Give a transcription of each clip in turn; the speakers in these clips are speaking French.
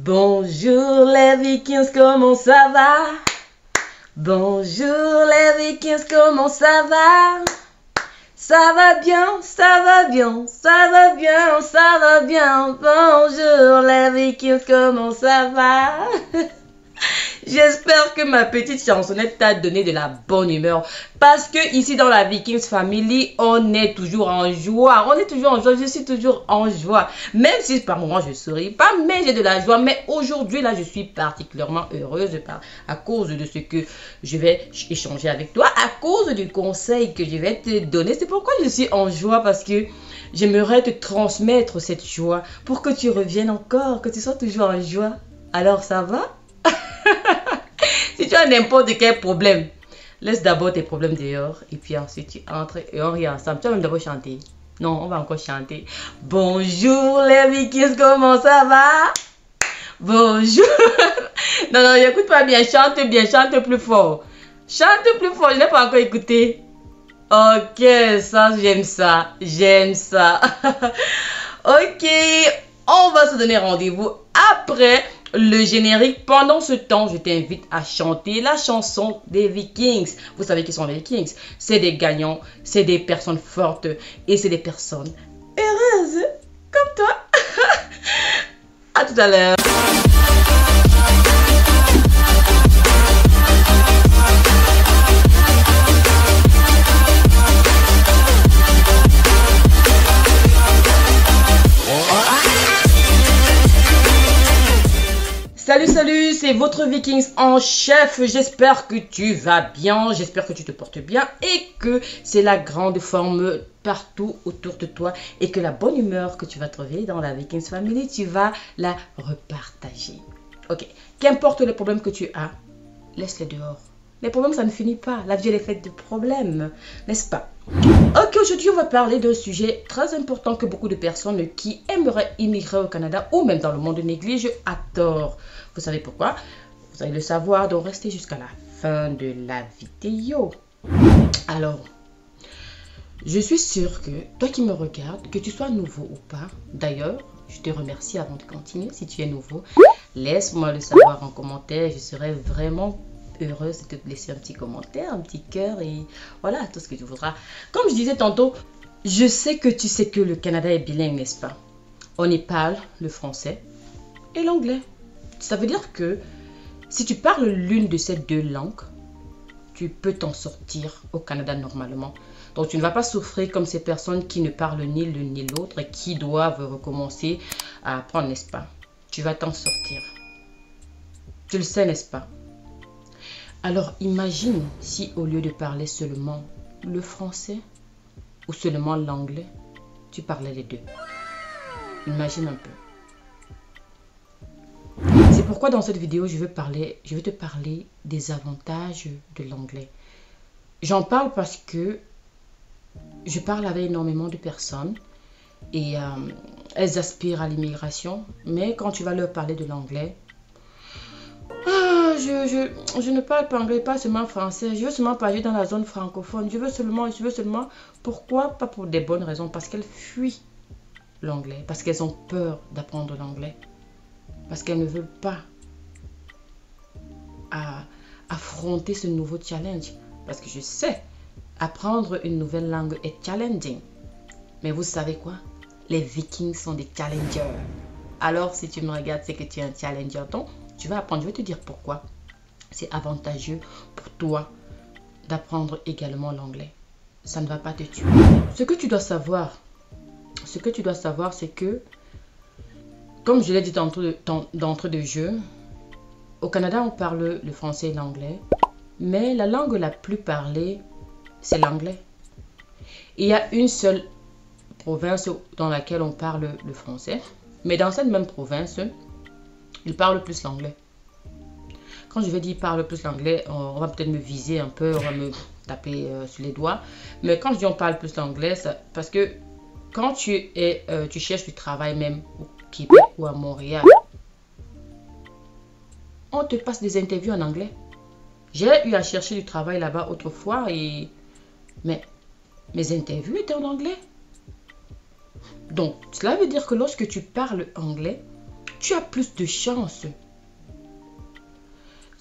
Bonjour les Vikings, comment ça va? Bonjour les Vikings, comment ça va? Ça va bien, ça va bien, ça va bien, ça va bien. Bonjour les Vikings, comment ça va? J'espère que ma petite chansonnette t'a donné de la bonne humeur. Parce que ici dans la Vikings Family, on est toujours en joie. On est toujours en joie. Je suis toujours en joie. Même si par moments je souris pas, mais j'ai de la joie. Mais aujourd'hui, là, je suis particulièrement heureuse à cause de ce que je vais échanger avec toi. À cause du conseil que je vais te donner. C'est pourquoi je suis en joie. Parce que j'aimerais te transmettre cette joie. Pour que tu reviennes encore. Que tu sois toujours en joie. Alors ça va? Si tu as n'importe quel problème, laisse d'abord tes problèmes dehors et puis ensuite tu entres et on rit ensemble. Tu vas même d'abord chanter. Non, on va encore chanter. Bonjour les Vikings, comment ça va? Bonjour. Non, écoute pas bien, chante plus fort. Chante plus fort, je n'ai pas encore écouté. Ok, ça, j'aime ça. J'aime ça. Ok, on va se donner rendez-vous après le générique. Pendant ce temps, je t'invite à chanter la chanson des Vikings. Vous savez qui sont les Vikings? C'est des gagnants, c'est des personnes fortes et c'est des personnes heureuses comme toi. À tout à l'heure. Salut, c'est votre Vikings en chef. J'espère que tu vas bien, j'espère que tu te portes bien et que c'est la grande forme partout autour de toi et que la bonne humeur que tu vas trouver dans la Vikings Family, tu vas la repartager. Ok, qu'importe les problèmes que tu as, laisse-les dehors. Les problèmes, ça ne finit pas. La vie, elle est faite de problèmes, n'est-ce pas? Ok, aujourd'hui, on va parler d'un sujet très important que beaucoup de personnes qui aimeraient immigrer au Canada ou même dans le monde négligent à tort. Vous savez pourquoi? Vous allez le savoir, donc restez jusqu'à la fin de la vidéo. Alors, je suis sûre que toi qui me regardes, que tu sois nouveau ou pas, d'ailleurs, je te remercie avant de continuer. Si tu es nouveau, laisse-moi le savoir en commentaire. Je serai vraiment heureuse de te laisser un petit commentaire, un petit cœur et voilà, tout ce que tu voudras. Comme je disais tantôt, je sais que tu sais que le Canada est bilingue, n'est-ce pas? On y parle le français et l'anglais. Ça veut dire que si tu parles l'une de ces deux langues, tu peux t'en sortir au Canada normalement. Donc tu ne vas pas souffrir comme ces personnes qui ne parlent ni l'une ni l'autre et qui doivent recommencer à apprendre, n'est-ce pas? Tu vas t'en sortir. Tu le sais, n'est-ce pas? Alors imagine si au lieu de parler seulement le français ou seulement l'anglais, tu parlais les deux. Imagine un peu. C'est pourquoi dans cette vidéo, je vais te parler des avantages de l'anglais. J'en parle parce que je parle avec énormément de personnes et elles aspirent à l'immigration, mais quand tu vas leur parler de l'anglais, je ne parle pas anglais, pas seulement français. Je veux seulement parler dans la zone francophone. Je veux seulement. Pourquoi? Pas pour des bonnes raisons. Parce qu'elles fuient l'anglais. Parce qu'elles ont peur d'apprendre l'anglais. Parce qu'elles ne veulent pas affronter ce nouveau challenge. Parce que je sais, apprendre une nouvelle langue est challenging. Mais vous savez quoi? Les Vikings sont des challengers. Alors, si tu me regardes, c'est que tu es un challenger. Donc, tu vas apprendre. Je vais te dire pourquoi c'est avantageux pour toi d'apprendre également l'anglais. Ça ne va pas te tuer. Ce que tu dois savoir, c'est que, comme je l'ai dit d'entrée de jeu, au Canada, on parle le français et l'anglais, mais la langue la plus parlée, c'est l'anglais. Il y a une seule province dans laquelle on parle le français, mais dans cette même province, ils parlent plus l'anglais. Quand je vais dire parle plus l'anglais, on va peut-être me viser un peu, on va me taper sur les doigts. Mais quand je dis on parle plus l'anglais, parce que quand tu cherches du travail même au Québec ou à Montréal, on te passe des interviews en anglais. J'ai eu à chercher du travail là-bas autrefois, mais mes interviews étaient en anglais. Donc, cela veut dire que lorsque tu parles anglais, tu as plus de chances.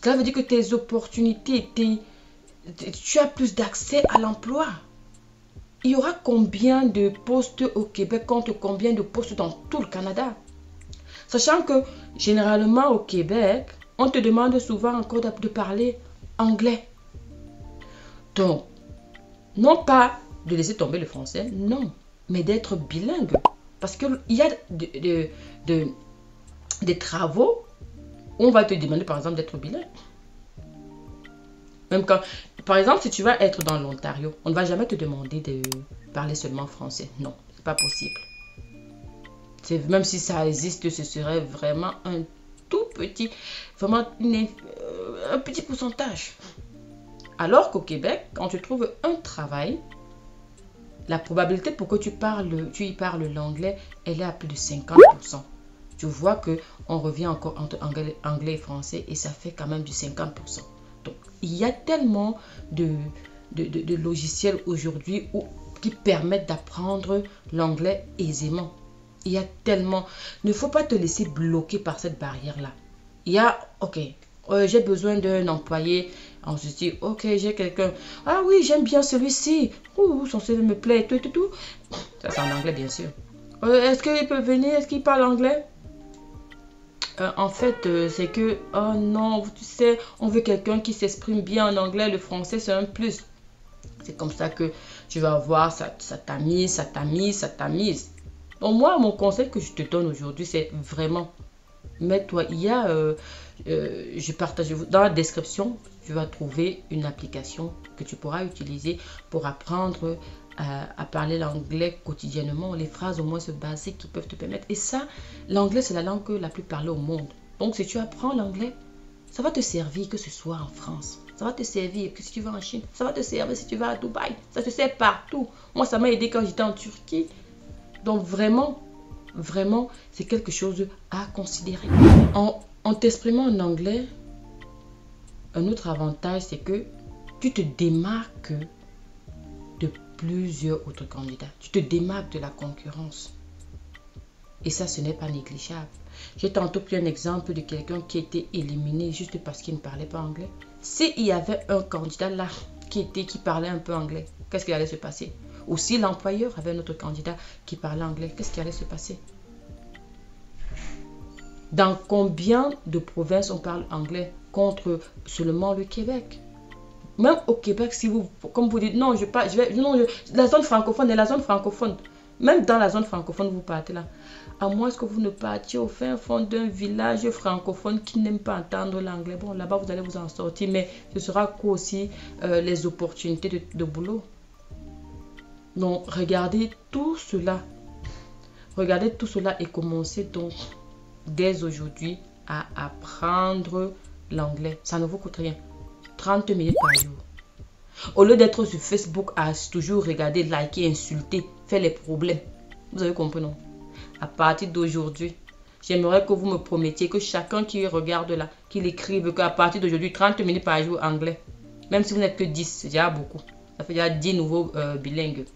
Cela veut dire que tes opportunités, tu as plus d'accès à l'emploi. Il y aura combien de postes au Québec contre combien de postes dans tout le Canada? Sachant que généralement au Québec, on te demande souvent encore de parler anglais. Donc, non pas de laisser tomber le français, non, mais d'être bilingue. Parce qu'il y a des travaux où on va te demander par exemple d'être bilingue. Même quand, par exemple, si tu vas être dans l'Ontario, on ne va jamais te demander de parler seulement français. Non, c'est pas possible. Même si ça existe, ce serait vraiment un tout petit, vraiment un petit pourcentage. Alors qu'au Québec, quand tu trouves un travail, la probabilité pour que tu y parles l'anglais, elle est à plus de 50%. Tu vois qu'on revient encore entre anglais et français et ça fait quand même du 50%. Donc, il y a tellement de logiciels aujourd'hui qui permettent d'apprendre l'anglais aisément. Il y a tellement... Il ne faut pas te laisser bloquer par cette barrière-là. Il y a, ok, j'ai besoin d'un employé. On se dit, ok, j'ai quelqu'un. Ah oui, j'aime bien celui-ci. Son CV me plaît, tout. Ça, c'est en anglais, bien sûr. Est-ce qu'il peut venir? Est-ce qu'il parle anglais? En fait, c'est que, oh non, tu sais, on veut quelqu'un qui s'exprime bien en anglais. Le français, c'est un plus. C'est comme ça que tu vas voir, ça tamise. Donc moi, mon conseil que je te donne aujourd'hui, c'est vraiment, mets-toi, je partage dans la description, tu vas trouver une application que tu pourras utiliser pour apprendre à parler l'anglais quotidiennement, les phrases au moins basiques qui peuvent te permettre. Et ça, l'anglais, c'est la langue la plus parlée au monde. Donc si tu apprends l'anglais, ça va te servir que ce soit en France. Ça va te servir que si tu vas en Chine. Ça va te servir si tu vas à Dubaï. Ça te sert partout. Moi, ça m'a aidé quand j'étais en Turquie. Donc vraiment, c'est quelque chose à considérer. En t'exprimant en anglais, un autre avantage, c'est que tu te démarques de plusieurs autres candidats. Tu te démarques de la concurrence. Et ça, ce n'est pas négligeable. J'ai tantôt pris un exemple de quelqu'un qui a été éliminé juste parce qu'il ne parlait pas anglais. S'il y avait un candidat là qui parlait un peu anglais, qu'est-ce qui allait se passer? Ou si l'employeur avait un autre candidat qui parlait anglais, qu'est-ce qui allait se passer? Dans combien de provinces on parle anglais contre seulement le Québec? Même au Québec, si vous, comme vous dites, non, la zone francophone est la zone francophone. Même dans la zone francophone, vous partez là. À moins que vous ne partiez au fin fond d'un village francophone qui n'aime pas entendre l'anglais. Bon, là-bas, vous allez vous en sortir, mais ce sera quoi aussi les opportunités de boulot. Donc, regardez tout cela. Et commencez donc dès aujourd'hui à apprendre l'anglais. Ça ne vous coûte rien. 30 minutes par jour. Au lieu d'être sur Facebook à toujours regarder, liker, insulter, faire les problèmes. Vous avez compris, non? À partir d'aujourd'hui, j'aimerais que vous me promettiez que chacun qui regarde là, qu'il écrive qu'à partir d'aujourd'hui, 30 minutes par jour anglais. Même si vous n'êtes que 10, c'est déjà beaucoup. Ça fait déjà 10 nouveaux bilingues.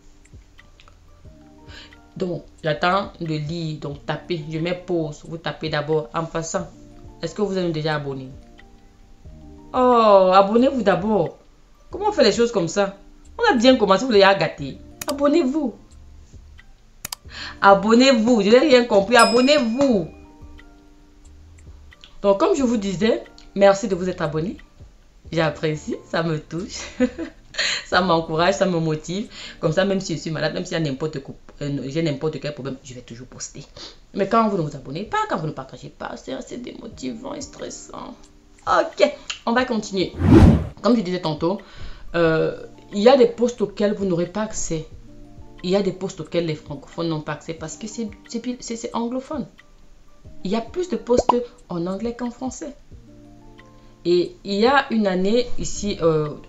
Donc, j'attends de lire. Donc, tapez. Je mets pause. Vous tapez d'abord. En passant, est-ce que vous êtes déjà abonné? Oh, abonnez-vous d'abord. Comment on fait les choses comme ça? On a bien commencé, vous l'avez gâté. Abonnez-vous. Abonnez-vous. Je n'ai rien compris. Abonnez-vous. Donc, comme je vous disais, merci de vous être abonné. J'apprécie. Ça me touche. Ça m'encourage, ça me motive. Comme ça, même si je suis malade, même si j'ai n'importe quel problème, je vais toujours poster. Mais quand vous ne vous abonnez pas, quand vous ne partagez pas, c'est assez démotivant et stressant. Ok, on va continuer. Comme je disais tantôt, il y a des postes auxquels vous n'aurez pas accès. Il y a des postes auxquels les francophones n'ont pas accès parce que c'est anglophone. Il y a plus de postes en anglais qu'en français. Et il y a une année ici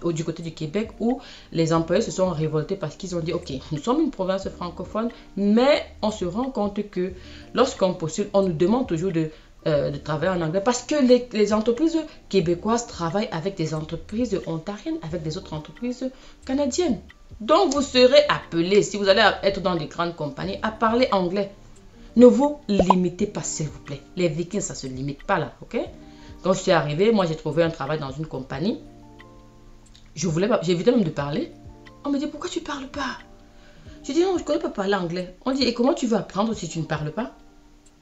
du côté du Québec où les employés se sont révoltés parce qu'ils ont dit ok, nous sommes une province francophone, mais on se rend compte que lorsqu'on postule, on nous demande toujours de travailler en anglais parce que les entreprises québécoises travaillent avec des entreprises ontariennes, avec des autres entreprises canadiennes. Donc vous serez appelé, si vous allez être dans des grandes compagnies, à parler anglais. Ne vous limitez pas, s'il vous plaît. Les Vikings, ça ne se limite pas là, ok? Quand je suis arrivée, moi, j'ai trouvé un travail dans une compagnie. J'ai évité même de parler. On me dit, pourquoi tu ne parles pas? Je dis, non, je ne connais pas parler anglais. On dit, et comment tu veux apprendre si tu ne parles pas?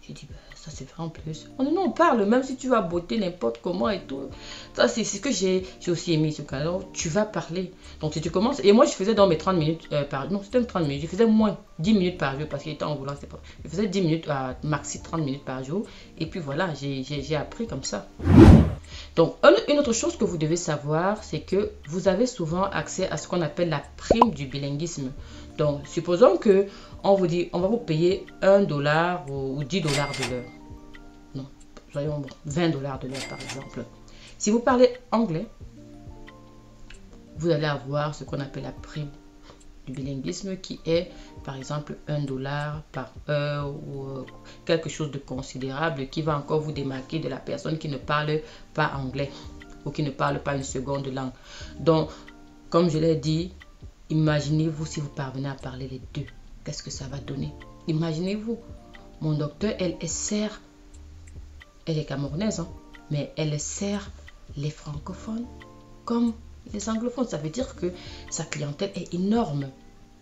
J'ai dit, ben, ça c'est vrai en plus. On dit, non, on parle, même si tu vas botter n'importe comment et tout. Ça, c'est ce que j'ai aussi aimé ce cas. Alors, tu vas parler. Donc, si tu commences. Et moi, je faisais dans mes 30 minutes par. Non, c'était 30 minutes. Je faisais moins 10 minutes par jour parce qu'il était en voulant. Je faisais 10 minutes, maxi 30 minutes par jour. Et puis voilà, j'ai appris comme ça. Donc, une autre chose que vous devez savoir, c'est que vous avez souvent accès à ce qu'on appelle la prime du bilinguisme. Donc, supposons que on vous dit, on va vous payer $1 ou $10 de l'heure. Non, soyons bon, $20 de l'heure par exemple. Si vous parlez anglais, vous allez avoir ce qu'on appelle la prime du bilinguisme qui est par exemple $1 par heure ou quelque chose de considérable qui va encore vous démarquer de la personne qui ne parle pas anglais ou qui ne parle pas une seconde langue. Donc, comme je l'ai dit, imaginez-vous si vous parvenez à parler les deux. Qu'est-ce que ça va donner? Imaginez-vous, mon docteur, elle sert, elle est camerounaise, hein, mais elle sert les francophones comme les anglophones. Ça veut dire que sa clientèle est énorme.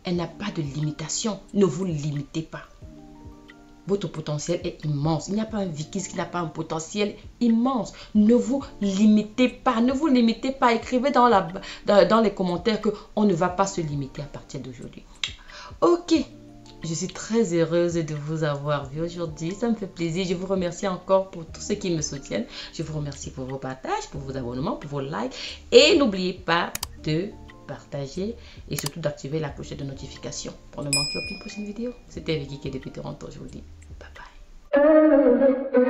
Elle n'a pas de limitation. Ne vous limitez pas. Votre potentiel est immense. Il n'y a pas un Viking qui n'a pas un potentiel immense. Ne vous limitez pas. Ne vous limitez pas. Écrivez dans les commentaires qu'on ne va pas se limiter à partir d'aujourd'hui. Ok. Je suis très heureuse de vous avoir vu aujourd'hui. Ça me fait plaisir. Je vous remercie encore pour tous ceux qui me soutiennent. Je vous remercie pour vos partages, pour vos abonnements, pour vos likes. Et n'oubliez pas de partager et surtout d'activer la cloche de notification pour ne manquer aucune prochaine vidéo. C'était Vicky qui est depuis Toronto. Je vous dis bye bye.